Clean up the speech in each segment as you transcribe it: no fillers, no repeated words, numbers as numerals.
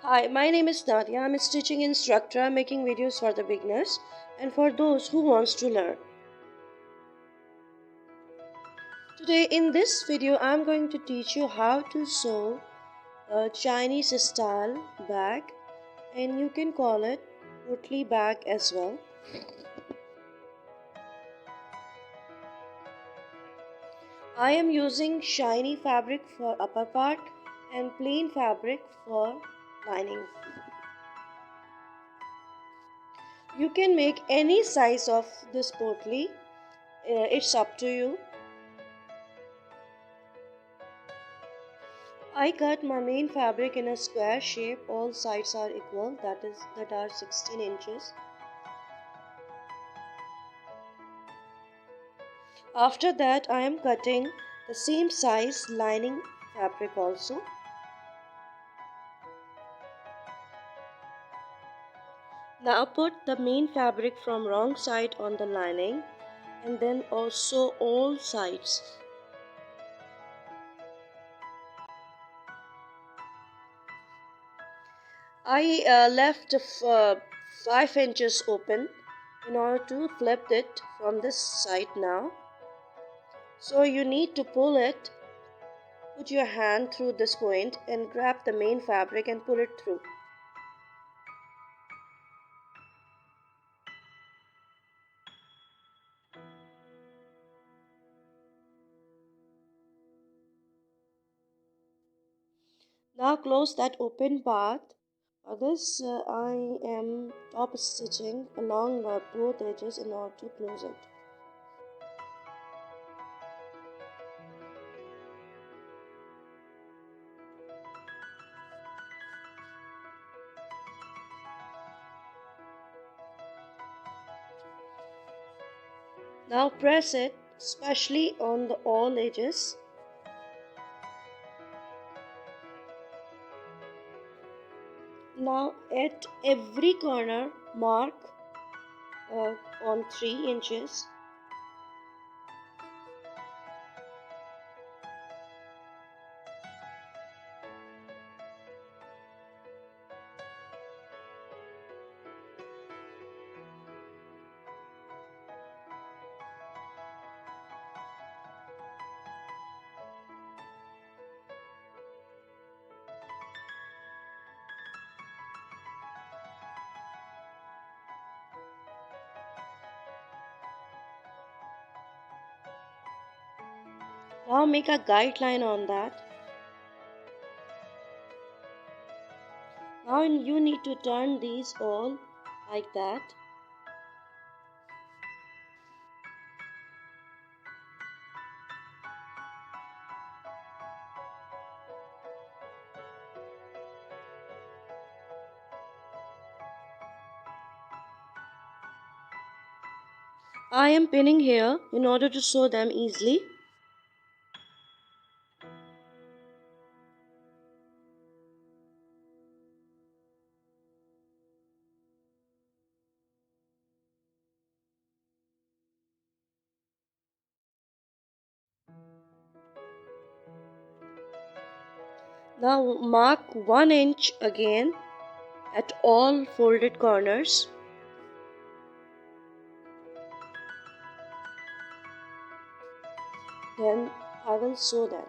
Hi, my name is Nadia. I'm a stitching instructor. I'm making videos for the beginners and for those who wants to learn. Today in this video, I'm going to teach you how to sew a Chinese style bag, and you can call it Potli bag as well. I am using shiny fabric for upper part and plain fabric for lining. You can make any size of this potli. It's up to you. I cut my main fabric in a square shape. All sides are equal, that are 16 inches. After that, I am cutting the same size lining fabric also. Now put the main fabric from wrong side on the lining and then also all sides. I left 5 inches open in order to flip it from this side now. So you need to pull it, put your hand through this point and grab the main fabric and pull it through. Now close that open part. For this I am top stitching along both edges in order to close it. Now press it, especially on the all edges. Now at every corner mark on 3 inches. Now make a guideline on that. Now you need to turn these all like that. I am pinning here in order to sew them easily. Now mark 1 inch again at all folded corners. Then I will sew them.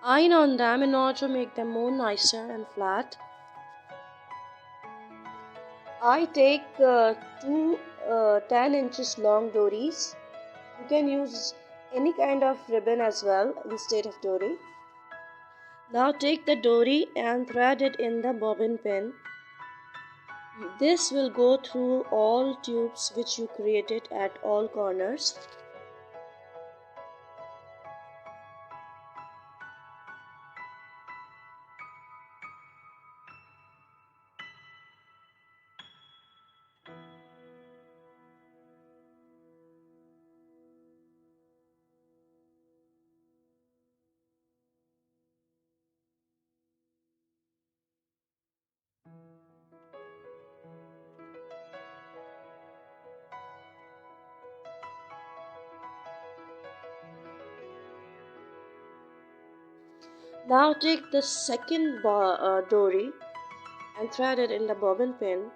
Iron on them in order to make them more nicer and flat. I take two 10 inches long dories. You can use any kind of ribbon as well instead of dory. Now take the dory and thread it in the bobbin pin. This will go through all tubes which you created at all corners. Now take the second dory and thread it in the bobbin pin,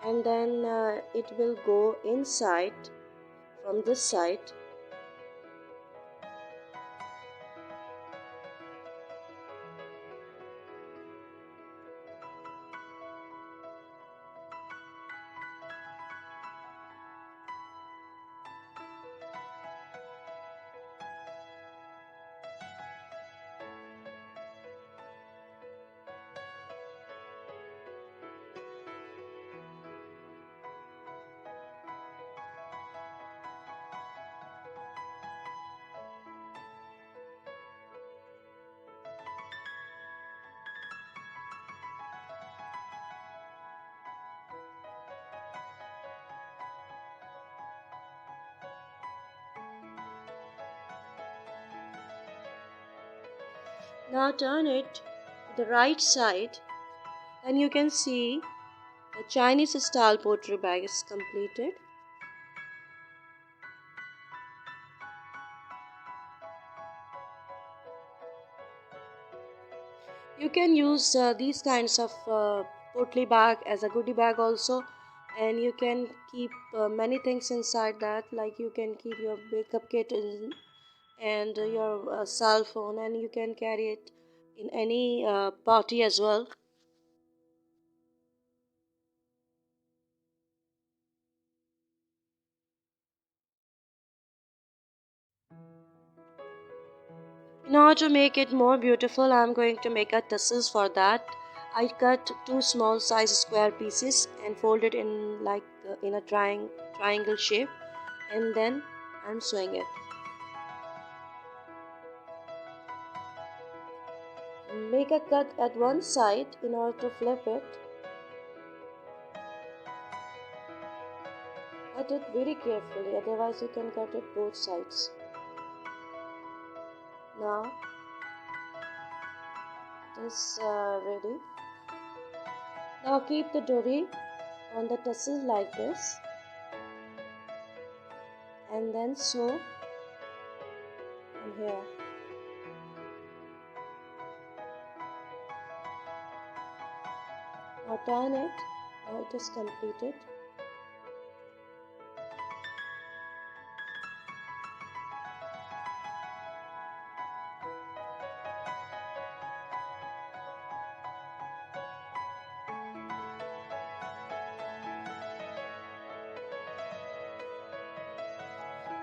and then it will go inside from this side. Now turn it to the right side, and you can see the Chinese style pottery bag is completed. You can use these kinds of potli bag as a goodie bag also, and you can keep many things inside that, like you can keep your makeup kit in, and your cell phone, and you can carry it in any party as well. In order to make it more beautiful, I'm going to make a tassels. For that, I cut two small size square pieces and fold it in like in a triangle shape, and then I'm sewing it. Make a cut at one side in order to flip it. Cut it very carefully, otherwise you can cut it both sides. Now it is ready. Now keep the dory on the tassel like this, and then sew from here. Now turn it. Now it is completed.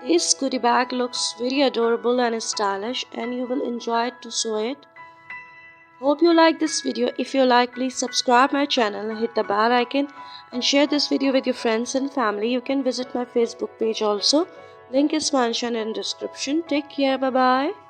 This goodie bag looks very adorable and stylish, and you will enjoy to sew it. Hope you like this video. If you like, please subscribe my channel and hit the bell icon, and share this video with your friends and family. You can visit my Facebook page also. Link is mentioned in description. Take care. Bye bye.